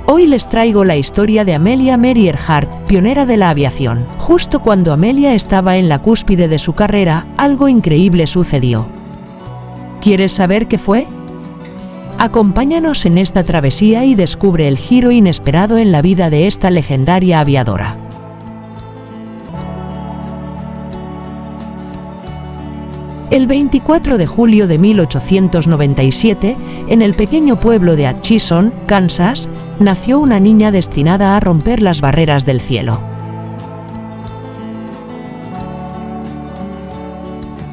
Hoy les traigo la historia de Amelia Mary Earhart, pionera de la aviación. Justo cuando Amelia estaba en la cúspide de su carrera, algo increíble sucedió. ¿Quieres saber qué fue? Acompáñanos en esta travesía y descubre el giro inesperado en la vida de esta legendaria aviadora. El 24 de julio de 1897, en el pequeño pueblo de Atchison, Kansas, nació una niña destinada a romper las barreras del cielo.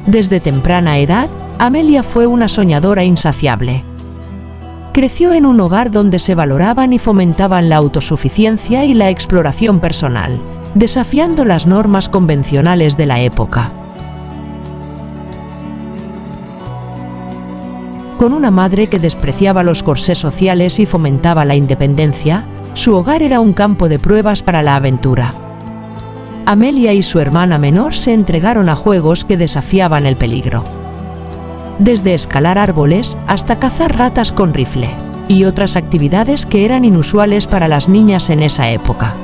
Desde temprana edad, Amelia fue una soñadora insaciable. Creció en un hogar donde se valoraban y fomentaban la autosuficiencia y la exploración personal, desafiando las normas convencionales de la época. Con una madre que despreciaba los corsés sociales y fomentaba la independencia, su hogar era un campo de pruebas para la aventura. Amelia y su hermana menor se entregaron a juegos que desafiaban el peligro. Desde escalar árboles hasta cazar ratas con rifle, y otras actividades que eran inusuales para las niñas en esa época.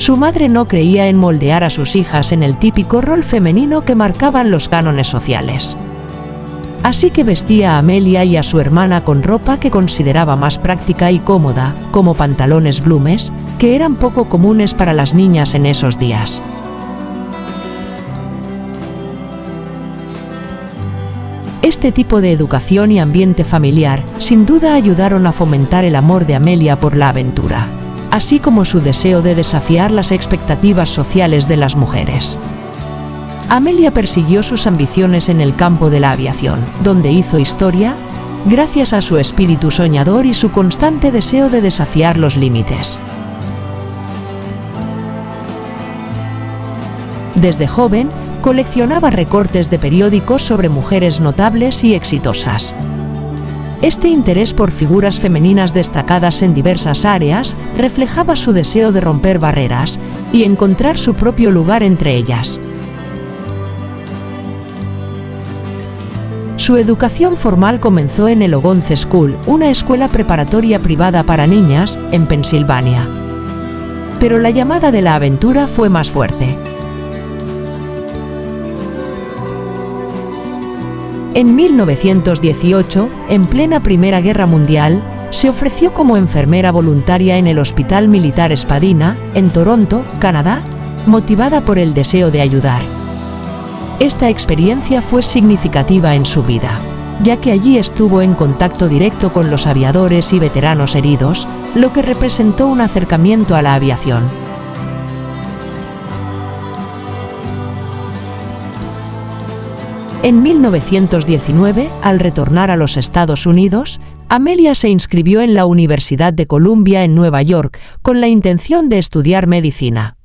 Su madre no creía en moldear a sus hijas en el típico rol femenino que marcaban los cánones sociales. Así que vestía a Amelia y a su hermana con ropa que consideraba más práctica y cómoda, como pantalones blumes, que eran poco comunes para las niñas en esos días. Este tipo de educación y ambiente familiar, sin duda, ayudaron a fomentar el amor de Amelia por la aventura, así como su deseo de desafiar las expectativas sociales de las mujeres. Amelia persiguió sus ambiciones en el campo de la aviación, donde hizo historia, gracias a su espíritu soñador y su constante deseo de desafiar los límites. Desde joven, coleccionaba recortes de periódicos sobre mujeres notables y exitosas. Este interés por figuras femeninas destacadas en diversas áreas reflejaba su deseo de romper barreras y encontrar su propio lugar entre ellas. Su educación formal comenzó en el Ogonce School, una escuela preparatoria privada para niñas, en Pensilvania. Pero la llamada de la aventura fue más fuerte. En 1918, en plena Primera Guerra Mundial, se ofreció como enfermera voluntaria en el Hospital Militar Spadina, en Toronto, Canadá, motivada por el deseo de ayudar. Esta experiencia fue significativa en su vida, ya que allí estuvo en contacto directo con los aviadores y veteranos heridos, lo que representó un acercamiento a la aviación. En 1919, al retornar a los Estados Unidos, Amelia se inscribió en la Universidad de Columbia en Nueva York con la intención de estudiar medicina.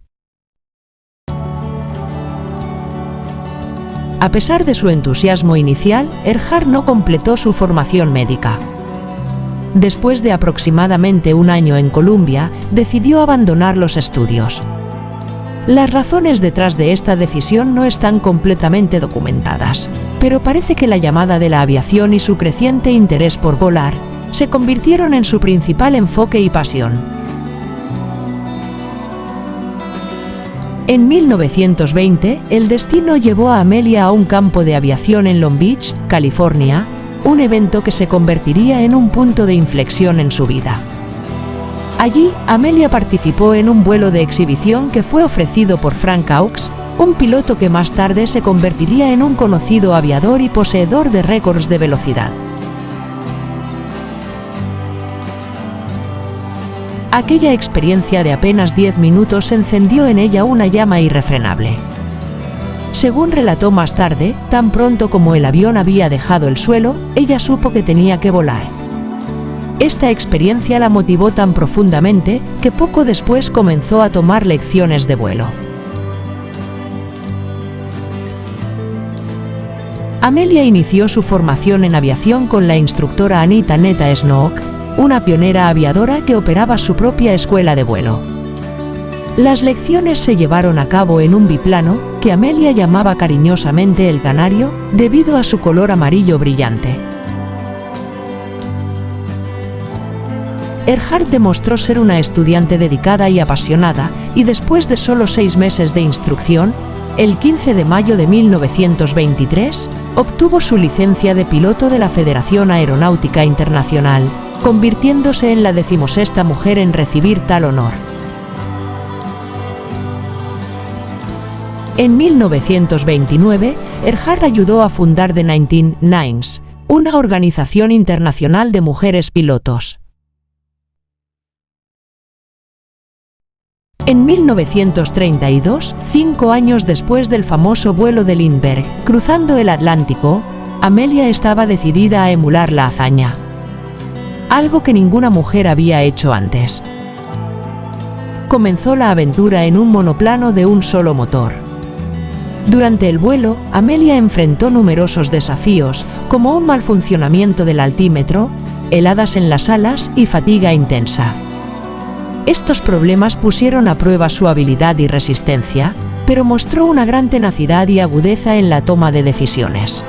A pesar de su entusiasmo inicial, Earhart no completó su formación médica. Después de aproximadamente un año en Columbia, decidió abandonar los estudios. Las razones detrás de esta decisión no están completamente documentadas, pero parece que la llamada de la aviación y su creciente interés por volar se convirtieron en su principal enfoque y pasión. En 1920, el destino llevó a Amelia a un campo de aviación en Long Beach, California, un evento que se convertiría en un punto de inflexión en su vida. Allí, Amelia participó en un vuelo de exhibición que fue ofrecido por Frank Hawks, un piloto que más tarde se convertiría en un conocido aviador y poseedor de récords de velocidad. Aquella experiencia de apenas 10 minutos encendió en ella una llama irrefrenable. Según relató más tarde, tan pronto como el avión había dejado el suelo, ella supo que tenía que volar. Esta experiencia la motivó tan profundamente que poco después comenzó a tomar lecciones de vuelo. Amelia inició su formación en aviación con la instructora Anita Netta Snook, una pionera aviadora que operaba su propia escuela de vuelo. Las lecciones se llevaron a cabo en un biplano que Amelia llamaba cariñosamente el canario debido a su color amarillo brillante. Earhart demostró ser una estudiante dedicada y apasionada, y después de solo 6 meses de instrucción, el 15 de mayo de 1923, obtuvo su licencia de piloto de la Federación Aeronáutica Internacional, convirtiéndose en la 16ª mujer en recibir tal honor. En 1929, Earhart ayudó a fundar The 19 Nines, una organización internacional de mujeres pilotos. En 1932, 5 años después del famoso vuelo de Lindbergh, cruzando el Atlántico, Amelia estaba decidida a emular la hazaña, algo que ninguna mujer había hecho antes. Comenzó la aventura en un monoplano de un solo motor. Durante el vuelo, Amelia enfrentó numerosos desafíos, como un mal funcionamiento del altímetro, heladas en las alas y fatiga intensa. Estos problemas pusieron a prueba su habilidad y resistencia, pero mostró una gran tenacidad y agudeza en la toma de decisiones.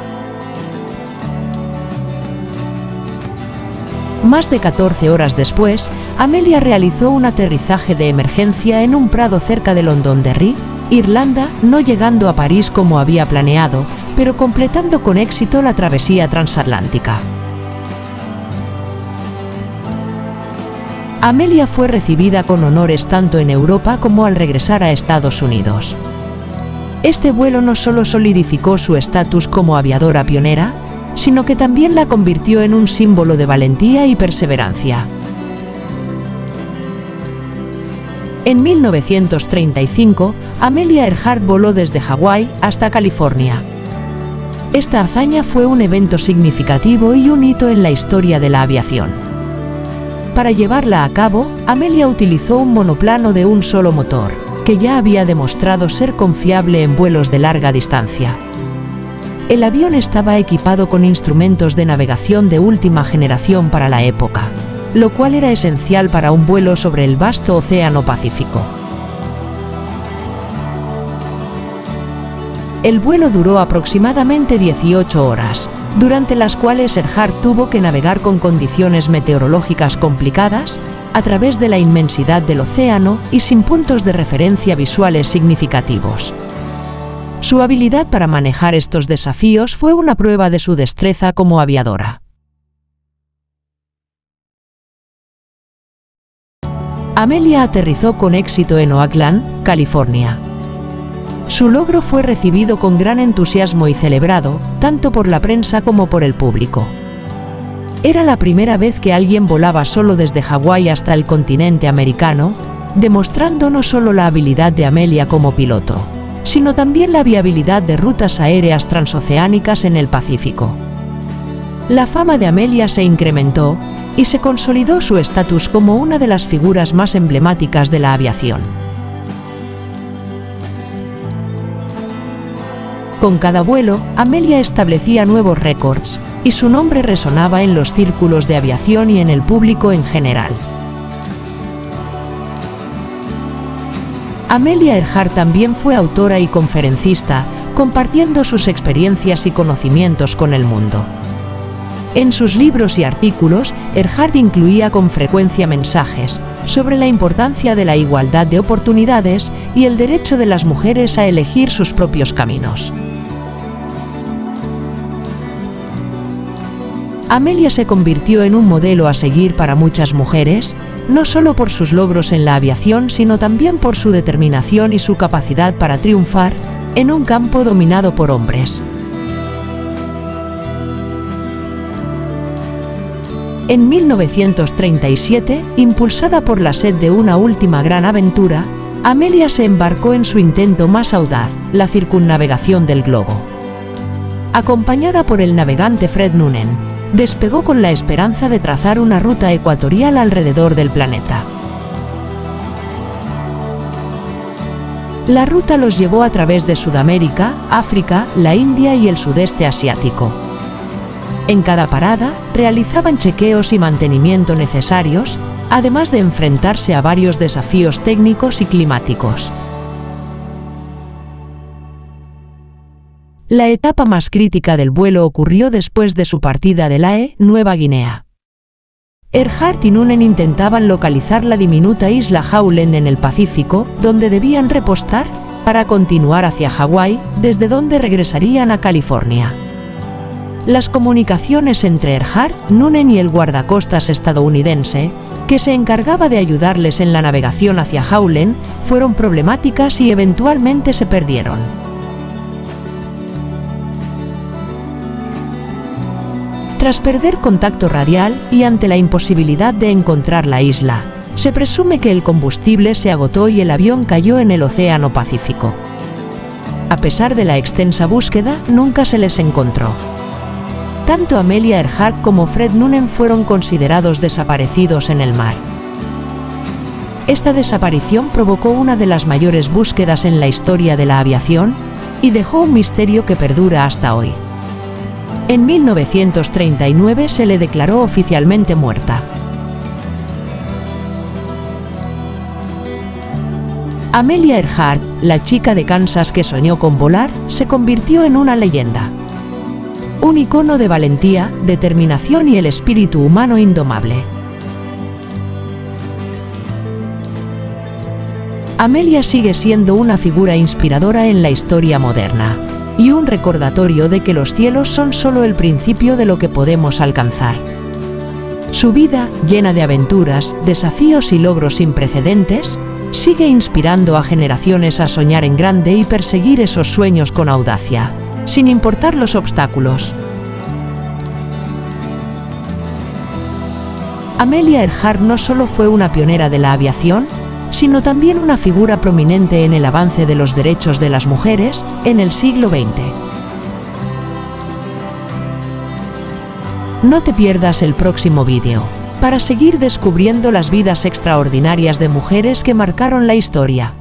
Más de 14 horas después, Amelia realizó un aterrizaje de emergencia en un prado cerca de Londonderry, Irlanda, no llegando a París como había planeado, pero completando con éxito la travesía transatlántica. Amelia fue recibida con honores tanto en Europa como al regresar a Estados Unidos. Este vuelo no solo solidificó su estatus como aviadora pionera, sino que también la convirtió en un símbolo de valentía y perseverancia. En 1935, Amelia Earhart voló desde Hawái hasta California. Esta hazaña fue un evento significativo y un hito en la historia de la aviación. Para llevarla a cabo, Amelia utilizó un monoplano de un solo motor, que ya había demostrado ser confiable en vuelos de larga distancia. El avión estaba equipado con instrumentos de navegación de última generación para la época, lo cual era esencial para un vuelo sobre el vasto Océano Pacífico. El vuelo duró aproximadamente 18 horas, durante las cuales Earhart tuvo que navegar con condiciones meteorológicas complicadas, a través de la inmensidad del océano y sin puntos de referencia visuales significativos. Su habilidad para manejar estos desafíos fue una prueba de su destreza como aviadora. Amelia aterrizó con éxito en Oakland, California. Su logro fue recibido con gran entusiasmo y celebrado, tanto por la prensa como por el público. Era la primera vez que alguien volaba solo desde Hawái hasta el continente americano, demostrando no solo la habilidad de Amelia como piloto, sino también la viabilidad de rutas aéreas transoceánicas en el Pacífico. La fama de Amelia se incrementó y se consolidó su estatus como una de las figuras más emblemáticas de la aviación. Con cada vuelo, Amelia establecía nuevos récords, y su nombre resonaba en los círculos de aviación y en el público en general. Amelia Earhart también fue autora y conferencista, compartiendo sus experiencias y conocimientos con el mundo. En sus libros y artículos, Earhart incluía con frecuencia mensajes sobre la importancia de la igualdad de oportunidades y el derecho de las mujeres a elegir sus propios caminos. Amelia se convirtió en un modelo a seguir para muchas mujeres, no solo por sus logros en la aviación, sino también por su determinación y su capacidad para triunfar en un campo dominado por hombres. En 1937, impulsada por la sed de una última gran aventura, Amelia se embarcó en su intento más audaz, la circunnavegación del globo. Acompañada por el navegante Fred Noonan, despegó con la esperanza de trazar una ruta ecuatorial alrededor del planeta. La ruta los llevó a través de Sudamérica, África, la India y el sudeste asiático. En cada parada, realizaban chequeos y mantenimiento necesarios, además de enfrentarse a varios desafíos técnicos y climáticos. La etapa más crítica del vuelo ocurrió después de su partida de Lae, Nueva Guinea. Earhart y Noonan intentaban localizar la diminuta isla Howland en el Pacífico, donde debían repostar, para continuar hacia Hawái, desde donde regresarían a California. Las comunicaciones entre Earhart, Noonan y el guardacostas estadounidense, que se encargaba de ayudarles en la navegación hacia Howland, fueron problemáticas y eventualmente se perdieron. Tras perder contacto radial y ante la imposibilidad de encontrar la isla, se presume que el combustible se agotó y el avión cayó en el Océano Pacífico. A pesar de la extensa búsqueda, nunca se les encontró. Tanto Amelia Earhart como Fred Noonan fueron considerados desaparecidos en el mar. Esta desaparición provocó una de las mayores búsquedas en la historia de la aviación y dejó un misterio que perdura hasta hoy. En 1939 se le declaró oficialmente muerta. Amelia Earhart, la chica de Kansas que soñó con volar, se convirtió en una leyenda. Un icono de valentía, determinación y el espíritu humano indomable. Amelia sigue siendo una figura inspiradora en la historia moderna y un recordatorio de que los cielos son solo el principio de lo que podemos alcanzar. Su vida, llena de aventuras, desafíos y logros sin precedentes, sigue inspirando a generaciones a soñar en grande y perseguir esos sueños con audacia, sin importar los obstáculos. Amelia Earhart no solo fue una pionera de la aviación, sino también una figura prominente en el avance de los derechos de las mujeres en el siglo XX. No te pierdas el próximo vídeo, para seguir descubriendo las vidas extraordinarias de mujeres que marcaron la historia.